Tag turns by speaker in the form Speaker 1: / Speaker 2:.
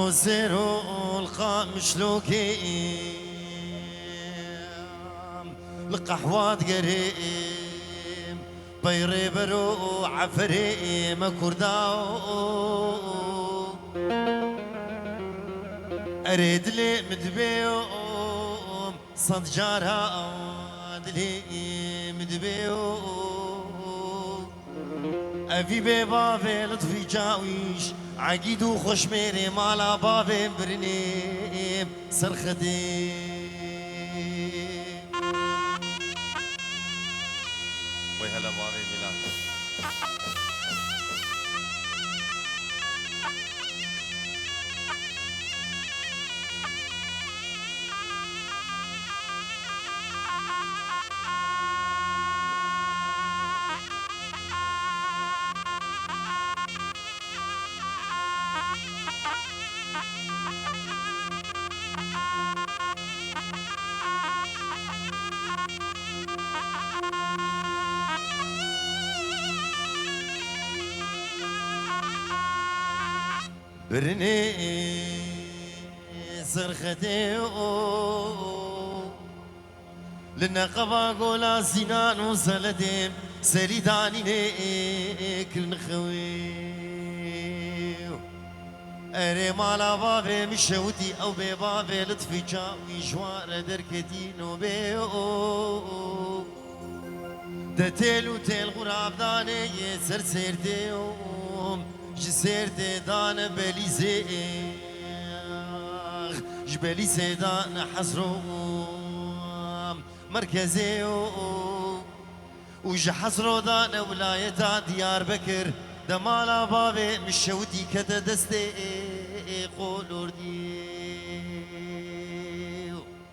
Speaker 1: زيرو القامش لوكي القحوات قريم بيري برو عفري ما كرداو اريد لي مدبيوم صد جارها ادلي مدبيوم افي بابي لطفي جاويش عقيد وخش ميري مالا بابي برنيم سرخدي
Speaker 2: وهلا بابي ميلاد
Speaker 1: برني سرختي لنا قبا قولا سنان وسلدم سريداني كل نخوي اري مالا بابي مشوتي او بي بابي لطفي جاوي جوار دركتي نوبي دتيل وتيل غراب داني سر سيرتيوم جسيرتي دان بليزي جبلي سيدان حصروم مركزي وج حصرو دان ولاية ديار بكر دمالا بابي مشوتي كده دستي قولور دي